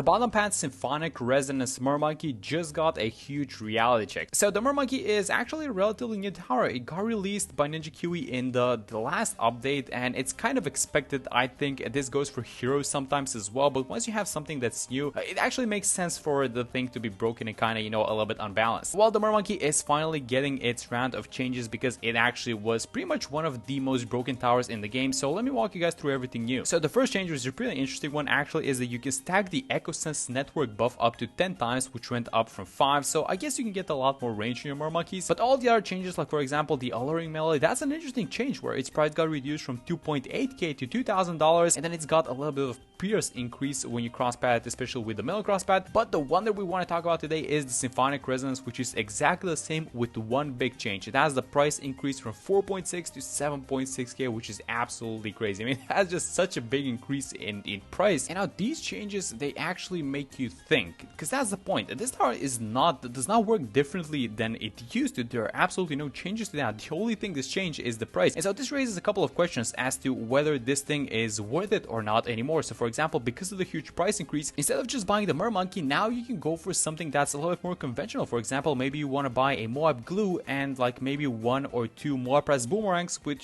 The bottom path Symphonic Resonance Murmonkey just got a huge reality check. So the Murmonkey is actually a relatively new tower. It got released by Ninja Kiwi in the last update, and it's kind of expected. I think this goes for heroes sometimes as well, but once you have something that's new, it actually makes sense for the thing to be broken and kind of, you know, a little bit unbalanced. Well, the Murmonkey is finally getting its round of changes because it actually was pretty much one of the most broken towers in the game. So let me walk you guys through everything new. So the first change, which is a pretty interesting one actually, is that you can stack the Echo Sense network buff up to 10 times, which went up from 5, so I guess you can get a lot more range in your Murmonkeys. But all the other changes, like for example the Alluring Melee, that's an interesting change where its price got reduced from 2.8k to $2,000, and then it's got a little bit of Pierce increase when you cross path, especially with the middle cross path. But the one that we want to talk about today is the Symphonic Resonance, which is exactly the same with one big change. It has the price increase from 4.6 to 7.6k, which is absolutely crazy. I mean, it has just such a big increase in price. And now these changes, they actually make you think, because that's the point. This tower does not work differently than it used to. There are absolutely no changes to that. The only thing that's changed is the price. And so this raises a couple of questions as to whether this thing is worth it or not anymore. So for example, because of the huge price increase, instead of just buying the Murmonkey, now you can go for something that's a little bit more conventional. For example, maybe you want to buy a Moab Glue and like maybe 1 or 2 Moab Press Boomerangs, which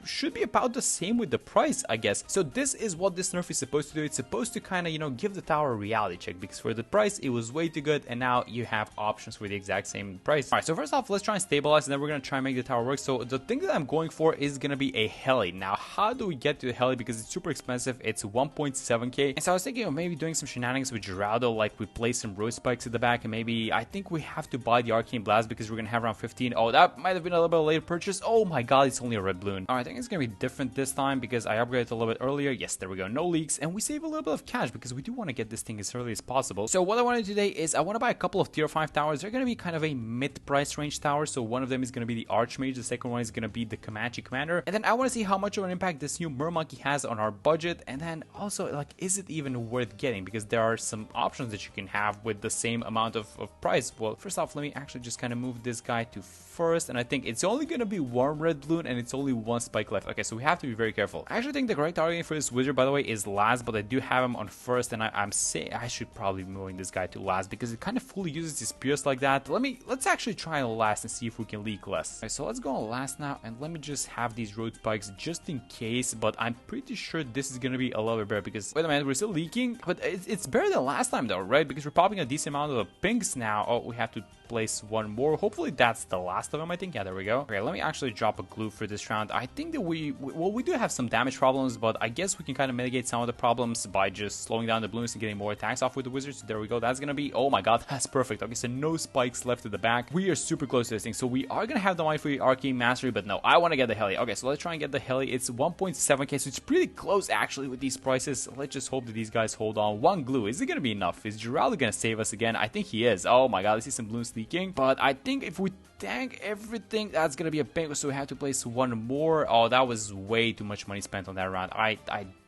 should be about the same with the price, I guess. So this is what this nerf is supposed to do. It's supposed to kind of, you know, give the tower a reality check, because for the price it was way too good, and now you have options for the exact same price. Alright, so first off, let's try and stabilize, and then we're gonna try and make the tower work. So the thing that I'm going for is gonna be a heli. Now, how do we get to the heli? Because it's super expensive. It's 1.7k. And so I was thinking of maybe doing some shenanigans with Geraldo, like we place some road spikes at the back, and maybe I think we have to buy the Arcane Blast because we're gonna have around 15. Oh, that might have been a little bit of a late purchase. Oh my god, it's only a red balloon. Alright, I think it's gonna be different this time because I upgraded a little bit earlier. Yes, there we go, no leaks, and we save a little bit of cash because we do want to get this thing as early as possible. So what I want to do today is I want to buy a couple of tier 5 towers. They're going to be kind of a mid-price range tower. So one of them is going to be the Archmage, the second one is going to be the Comanche Commander, and then I want to see how much of an impact this new Murmonkey has on our budget, and then also, like, is it even worth getting? Because there are some options that you can have with the same amount of price. Well, first off, let me actually just kind of move this guy to first, and I think it's only going to be one red balloon, and it's only one spike left. Okay, so we have to be very careful. I actually think the correct targeting for this wizard, by the way, is last, but I do have him on first, and I'm saying I should probably be moving this guy to last because it kind of fully uses his Pierce like that. Let's actually try last and see if we can leak less. Okay, so let's go on last now, and let me just have these road spikes just in case, but I'm pretty sure this is gonna be a little bit better because, wait a minute, we're still leaking, but it's better than last time though, right? Because we're popping a decent amount of pinks now. Oh, we have to place one more. Hopefully that's the last of them, I think. Yeah, there we go. Okay, let me actually drop a glue for this round. I think that we do have some damage problems, but I guess we can kind of mitigate some of the problems by just slowing down the balloons and getting more attacks off with the wizards. There we go. That's gonna be, oh my god, that's perfect. Okay, so no spikes left at the back. We are super close to this thing, so we are gonna have the money for the Arcane Mastery, but no, I want to get the heli. Okay, so let's try and get the heli. It's 1.7k, so it's pretty close actually with these prices. Let's just hope that these guys hold on. One glue, is it gonna be enough? Is Geraldo gonna save us again? I think he is. Oh my god, I see some balloons leaking, but I think if we tank everything, that's gonna be a pain, so we have to place one more. Oh, that was way too much money spent on that round. I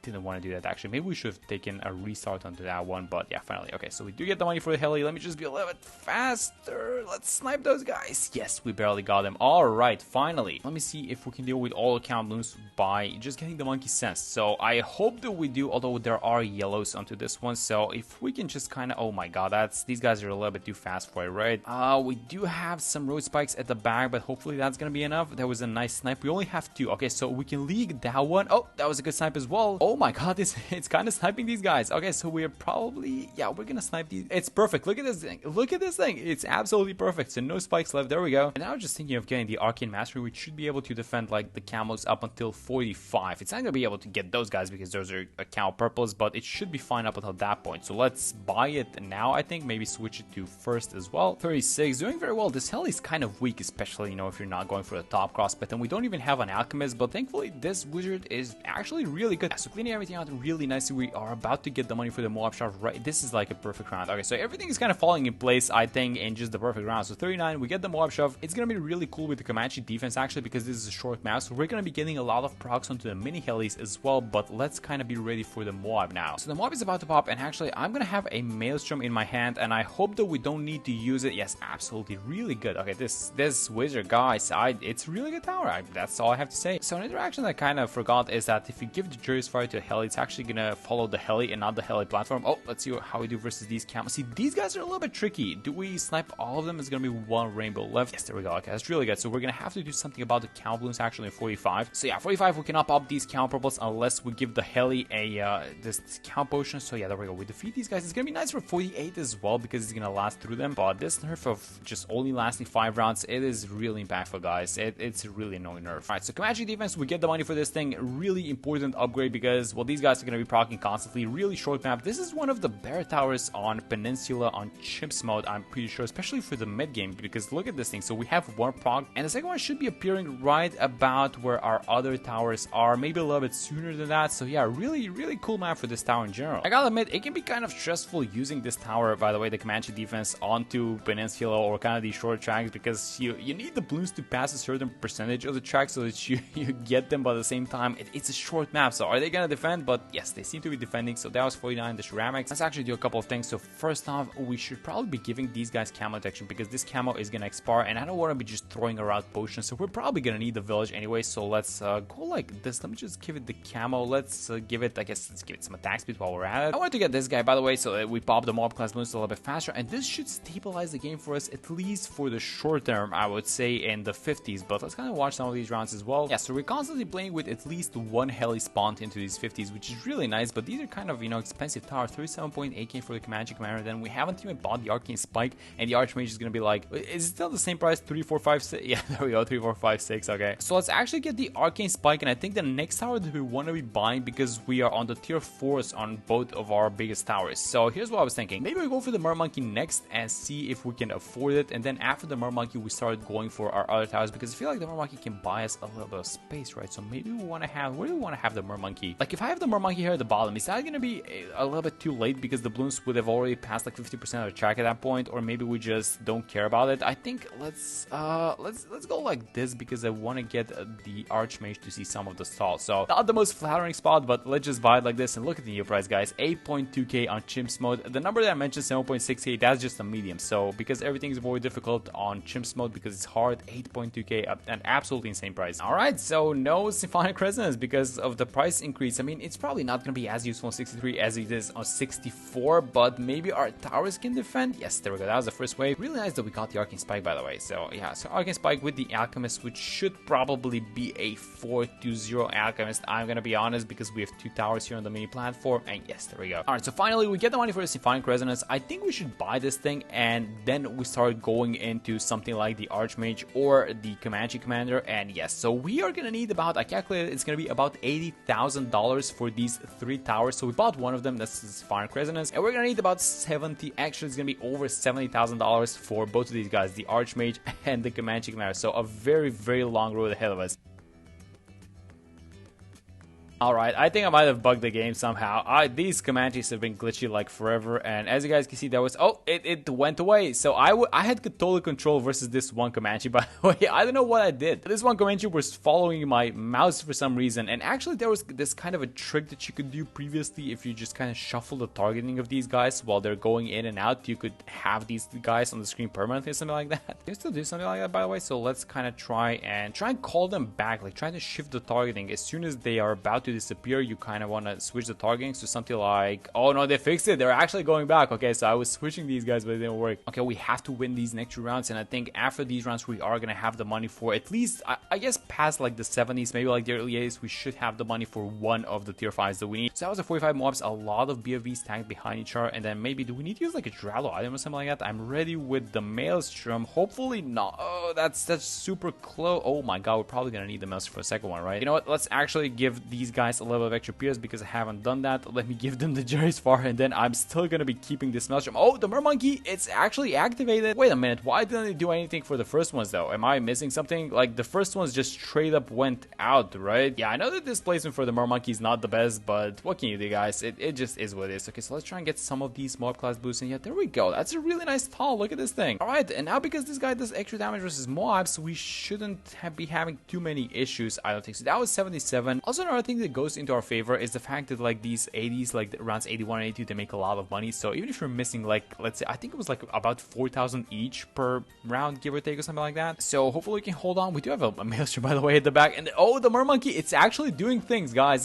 didn't want to do that actually. Maybe we should have taken a restart onto that one, but yeah, finally. Okay, so we do get the money for the heli. Let me just be a little bit faster. Let's snipe those guys. Yes, we barely got them. All right, finally. Let me see if we can deal with all account balloons by just getting the monkey sense. So I hope that we do, although there are yellows onto this one. So if we can just kind of, oh my god, these guys are a little bit too fast for it, right? We do have some road spikes at the back, but hopefully that's gonna be enough. That was a nice snipe. We only have 2. Okay, so we can league that one. Oh, that was a good snipe as well. Oh my god, it's kind of sniping these guys. Okay, so we're probably, yeah, we're gonna snipe these. It's perfect. Look at this thing. Look at this thing. It's absolutely perfect. So no spikes left. There we go. And now I'm just thinking of getting the Arcane Mastery, which should be able to defend like the camos up until 45. It's not gonna be able to get those guys because those are account purples, but it should be fine up until that point. So let's buy it now. I think maybe switch it to first as well. 36, doing very well. This heli is kind of weak, especially, you know, if you're not going for the top cross path, and we don't even have an alchemist, but thankfully this wizard is actually really good. So cleaning everything out really nicely. We are about to get the money for the Moab shot, right? This is like a perfect round. Okay, so everything is kind of falling in place, I think, in just the perfect round. So 39, we get the Moab shove. It's gonna be really cool with the Comanche defense actually, because this is a short map, so we're gonna be getting a lot of procs onto the mini helis as well. But let's kind of be ready for the Moab now. So the Moab is about to pop, and actually I'm gonna have a Maelstrom in my hand, and I hope that we don't need to use it. Yes, absolutely, really good. Okay, this wizard, guys, it's really good tower. That's all I have to say. So an interaction I kind of forgot is that if you give the Juris Fire to the heli. It's actually gonna follow the heli and not the heli platform. Oh, let's see how we do versus these camos. See, these guys are a little bit tricky. Do we snipe all of them? It's gonna be one rainbow left. Yes, there we go. Okay, that's really good. So we're gonna have to do something about the camo balloons actually in 45. So yeah, 45 we cannot pop these camo purples unless we give the heli a this camo potion. So yeah, there we go. We defeat these guys. It's gonna be nice for 48 as well because it's gonna last through them. But this nerf of just only lasting 5 rounds, it is really impactful, guys. It's a really annoying nerf. Alright, so Comanche defense, we get the money for this thing. Really important upgrade because, well, these guys are gonna be proccing constantly. Really short map. This is one of the better towers on Peninsula on Chimps mode, I'm pretty sure, especially for the mid game, because look at this thing. So we have one proc, and the second one should be appearing right about where our other towers are, maybe a little bit sooner than that. So yeah, really cool map for this tower in general. I gotta admit, it can be kind of stressful using this tower, by the way, the Comanche defense, onto Peninsula or kind of these short tracks, because you need the balloons to pass a certain percentage of the track so that you get them, but at the same time it's a short map. So are they gonna defend? But yes, they seem to be defending. So that was 49, the ceramics. Let's actually do a couple of things. So first off, we should probably be giving these guys camo detection because this camo is gonna expire and I don't want to be just throwing around potions, so we're probably gonna need the village anyway. So let's go like this. Let me just give it the camo. Let's give it, I guess, let's give it some attack speed while we're at it. I want to get this guy, by the way, so that we pop the mob class balloons a little bit faster, and this should stabilize the game for us, at least for the short term, I would say in the 50s. But let's kind of watch some of these rounds as well. Yeah, so we're constantly playing with at least one heli spawned into these 50s, which is really nice. But these are kind of, you know, expensive tower. 37.8k for the Comanche Commander. Then we haven't even bought the Arcane Spike, and the Archmage is gonna be like, is it still the same price? 3, 4, 5, 6. Yeah, there we go. 3, 4, 5, 6. Okay, so let's actually get the Arcane Spike, and I think the next tower that we want to be buying, because we are on the tier 4s on both of our biggest towers. So here's what I was thinking. Maybe we go for the Mermonkey next and see if we can afford it, and then after the Mermonkey we start going for our other towers, because I feel like the Mermonkey can buy us a little bit of space, right? So maybe we want to have, where do we want to have the Mermonkey? Like, if I have the Mermonkey here at the bottom, is that going to be a little bit too late because the balloons would have already passed like 50% of the track at that point, or maybe we just don't care about it? I think let's go like this, because I want to get the Archmage to see some of the stalls. So not the most flattering spot, but let's just buy it like this. And look at the new price, guys. 8.2k on Chimps mode. The number that I mentioned, 7.6k, that's just a medium. So because everything is more difficult on Chimps mode because it's hard, 8.2k, an absolutely insane price. All right, so no Symphonic Resonance because of the price increase. I mean, it's probably not going to be as useful on 63 as it is on 64, but maybe our towers can defend. Yes, there we go. That was the first wave. Really nice that we got the Arcane Spike, by the way. So yeah, so Arcane Spike with the Alchemist, which should probably be a 4-0 Alchemist. I'm going to be honest, because we have 2 towers here on the mini platform, and yes, there we go. All right, so finally we get the money for the Symphonic Resonance. I think we should buy this thing, and then we start going into something like the Archmage or the Comanche Commander. And yes, so we are going to need about, I calculated it's going to be about $80,000 for these 3 towers. So we bought one of them, that's the Symphonic Resonance, and we're going to need about 70, actually it's going to be over $70,000 for both of these guys, the Archmage and the Comanche Commander. So a very long road ahead of us. Alright, I think I might have bugged the game somehow. These Comanches have been glitchy like forever, and as you guys can see, that was, oh, it went away. So I had total control versus this one Comanche, by the way. I don't know what I did. This one Comanche was following my mouse for some reason, and actually there was this kind of a trick that you could do previously. If you just kind of shuffle the targeting of these guys while they're going in and out, you could have these guys on the screen permanently or something like that. You can still do something like that, by the way. So let's kind of try and call them back, like try to shift the targeting. As soon as they are about to disappear, you kind of want to switch the targeting to something like, oh no, they fixed it, they're actually going back. Okay, so I was switching these guys, but it didn't work. Okay, we have to win these next 2 rounds, and I think after these rounds we are gonna have the money for at least, I guess, past like the 70s, maybe like the early 80s, we should have the money for one of the tier 5s that we need. So that was a 45 mobs, a lot of BFVs stacked behind each other, and then maybe, do we need to use like a Dralo item or something like that? I'm ready with the Maelstrom. Hopefully not. Oh, that's super close. Oh my god, we're probably gonna need the Maelstrom for a second one, right? You know what, let's actually give these guys a level of extra pierce because I haven't done that. Let me give them the Jerry Spar, and then I'm still gonna be keeping this Maelstrom. Oh, the Mermonkey, it's actually activated. Wait a minute, why didn't it do anything for the first ones though? Am I missing something? Like, the first ones just straight up went out, right? Yeah, I know that this placement for the Mermonkey is not the best, but what can you do, guys? It just is what it is. Okay, so let's try and get some of these mob class boosts, and yeah, there we go. That's a really nice tall. Look at this thing. All right, and now because this guy does extra damage versus mobs, we shouldn't be having too many issues, I don't think. So that was 77. Also, another thing that goes into our favor is the fact that like these 80s, like rounds 81 and 82, they make a lot of money. So even if you're missing like, let's say, I think it was like about 4,000 each per round, give or take, or something like that. So hopefully we can hold on. We do have a Maelstrom, by the way, at the back. And oh, the Murmonkey, it's actually doing things, guys.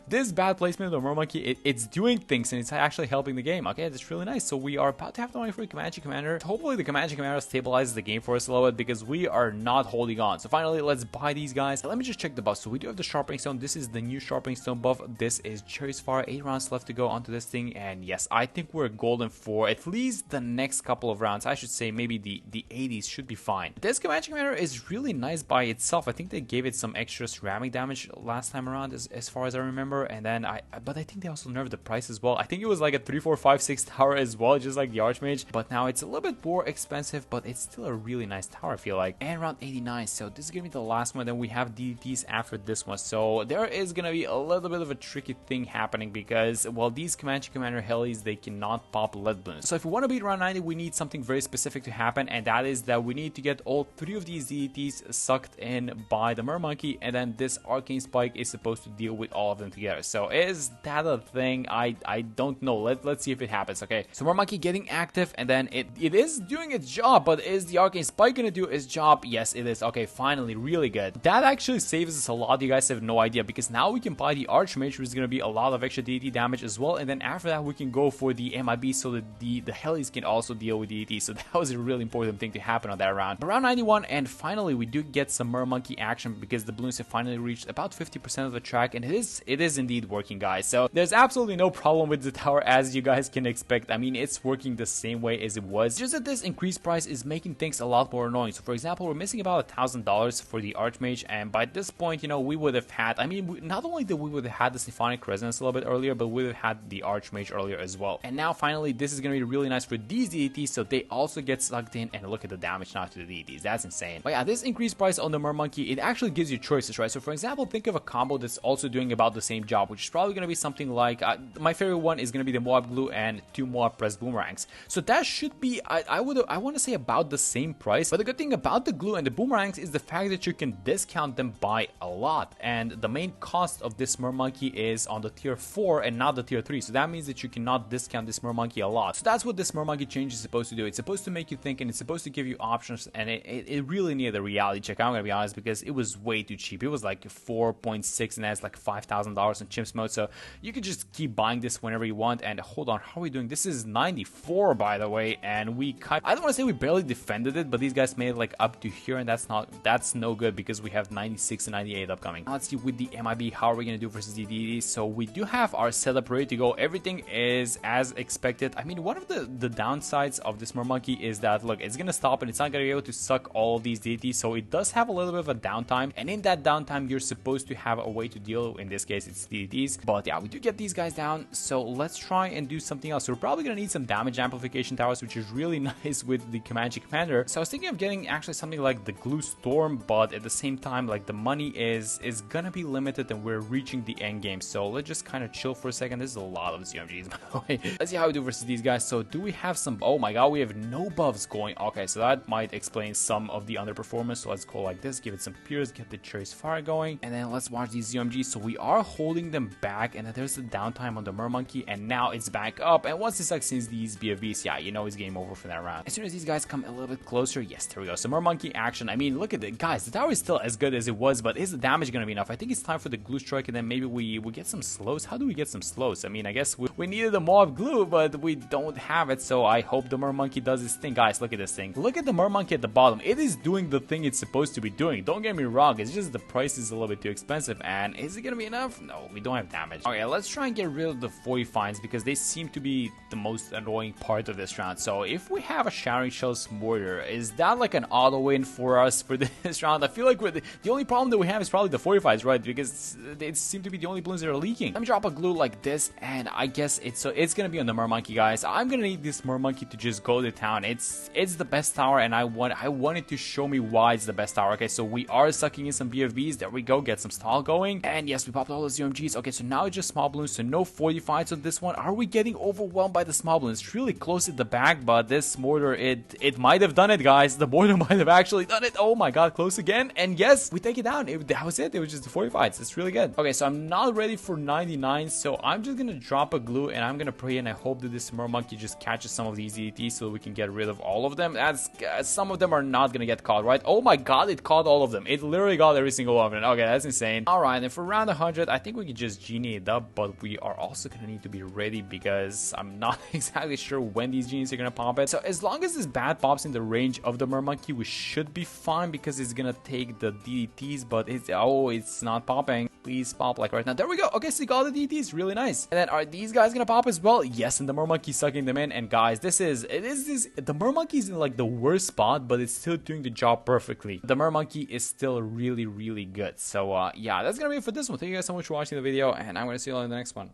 This bad placement of the Murmonkey, it's doing things, and it's actually helping the game. Okay, that's really nice. So we are about to have the money for the Comanche Commander. Hopefully the Comanche Commander stabilizes the game for us a little bit, because we are not holding on. So finally, let's buy these guys. Let me just check the buffs. So we do have the Sharpening Stone. This is the new Sharpening Stone buff. This is Cherry's Fire. 8 rounds left to go onto this thing, and yes, I think we're golden for at least the next couple of rounds. I should say maybe the 80s should be fine. This Comanche Commander is really nice by itself. I think they gave it some extra ceramic damage last time around, as far as I remember, and then but I think they also nerfed the price as well. I think it was like a 3, 4, 5, 6 tower as well, just like the Archmage, but now it's a little bit more expensive, but it's still a really nice tower, I feel like. And round 89, so this is gonna be the last one. Then we have DDTs after this one, so there is gonna be a little bit of a tricky thing happening, because well, these Comanche Commander helis, they cannot pop lead balloons. So if we want to beat round 90, we need something very specific to happen, and that is that we need to get all 3 of these DDTs sucked in by the Murmonkey, and then this Arcane Spike is supposed to deal with all of them together. So is that a thing? I don't know. Let's see if it happens. Okay, so Murmonkey getting active, and then it is doing its job, but is the Arcane Spike gonna do its job? Yes, it is. Okay, finally, really good. That actually saves us a lot. You guys have no idea, because now we can buy the Archmage, which is gonna be a lot of extra DDT damage as well, and then after that we can go for the MIB, so that the helis can also deal with DDT. So that was a really important thing to happen on that round. But round 91, and finally we do get some Murmonkey action, because the balloons have finally reached about 50% of the track, and it is indeed working, guys. So there's absolutely no problem with the tower, as you guys can expect. I mean, it's working the same way as it was, just that this increased price is making things a lot more annoying. So for example, we're missing about $1,000 for the Archmage, and by this point, you know, we would have had, I mean, not only that we would have had the Symphonic Resonance a little bit earlier, but we would have had the Archmage earlier as well. And now finally, this is going to be really nice for these DDTs, so they also get sucked in, and look at the damage now to the DDTs. That's insane. But yeah, this increased price on the Murmonkey, it actually gives you choices, right? So for example, think of a combo that's also doing about the same job, which is probably going to be something like, my favorite one is going to be the Moab Glue and 2 Moab Press Boomerangs. So that should be, I want to say about the same price, but the good thing about the glue and the boomerangs is the fact that you can discount them by a lot, and the main cost of this Murmonkey is on the tier 4 and not the tier 3, so that means that you cannot discount this Murmonkey a lot. So that's what this Murmonkey change is supposed to do. It's supposed to make you think, and it's supposed to give you options, and it really needed a reality check, I'm gonna be honest, because it was way too cheap. It was like 4.6 and that's like $5,000 in chimps mode, so you could just keep buying this whenever you want. And hold on, how are we doing? This is 94, by the way, and we cut, I don't want to say we barely defended it, but these guys made it like up to here, and that's no good, because we have 96 and 98 upcoming. Now let's see with the MIB, how are we gonna do versus the DD? So we do have our setup ready to go. Everything is as expected. I mean, one of the downsides of this Murmonkey is that, look, it's gonna stop and it's not gonna be able to suck all of these DDTs, so it does have a little bit of a downtime, and in that downtime you're supposed to have a way to deal. In this case it's DDTs, but yeah, we do get these guys down, so let's try and do something else. So we're probably gonna need some damage amplification towers, which is really nice with the Comanche Commander. So I was thinking of getting actually something like the Glue Storm, but at the same time, like, the money is gonna be limited and we're reaching the end game, so let's just kind of chill for a second. This is a lot of ZMGs, by the way. Let's see how we do versus these guys. So do we have some, oh my god, we have no buffs going. Okay, so that might explain some of the underperformance. So let's go like this, give it some Pierce, get the Cherry's Fire going, and then let's watch these ZMGs. So we are holding them back, and then there's the downtime on the Murmonkey, and now it's back up, and once it succeeds these BFBs, yeah, you know it's game over for that round. As soon as these guys come a little bit closer, yes, there we go. So Murmonkey action. I mean, look at it, guys, the tower is still as good as it was, but is the damage gonna be enough? I think it's time for the Glue Strike, and then maybe we get some slows. How do we get some slows? I mean, I guess we needed a Moab Glue, but we don't have it, so I hope the Murmonkey does this thing. Guys, look at this thing. Look at the Murmonkey at the bottom. It is doing the thing it's supposed to be doing. Don't get me wrong, it's just the price is a little bit too expensive, and is it gonna be enough? No, we don't have damage. Okay, let's try and get rid of the Fortifines, because they seem to be the most annoying part of this round. So if we have a Shattering Shells Mortar, is that like an auto win for us for this round? I feel like the only problem that we have is probably the Fortifies, right? Because they seem to be the only balloons that are leaking. Let me drop a glue like this, and I guess it's gonna be on the Murmonkey, guys. I'm gonna need this Murmonkey to just go to town. It's the best tower, and I wanted to show me why it's the best tower. Okay, so we are sucking in some BFBs. There we go, get some stall going, and yes, we popped all those UMGs. Okay, so now it's just small balloons, so no 45s on this one. Are we getting overwhelmed by the small balloons? It's really close at the back, but this mortar, it might have done it, guys. The mortar might have actually done it. Oh my god, close again, and yes, we take it down. That was it. It was just the 45s. It's really really good. Okay, so I'm not ready for 99, so I'm just gonna drop a glue and I'm gonna pray and I hope that this Murmonkey just catches some of these DDTs so we can get rid of all of them. That's some of them are not gonna get caught, right? Oh my god, it caught all of them. It literally got every single one of them. Okay, that's insane. Alright, and for round 100, I think we can just genie it up, but we are also gonna need to be ready because I'm not exactly sure when these genies are gonna pop it. So as long as this bat pops in the range of the Murmonkey, we should be fine because it's gonna take the DDTs, but it's not popping. Please pop like right now. There we go. Okay, so you got the DDTs. Really nice. And then are these guys gonna pop as well? Yes, and the Murmonkey sucking them in. And guys, the Murmonkey's in like the worst spot, but it's still doing the job perfectly. The Murmonkey is still really, really good. So yeah, that's gonna be it for this one. Thank you guys so much for watching the video, and I'm gonna see you all in the next one.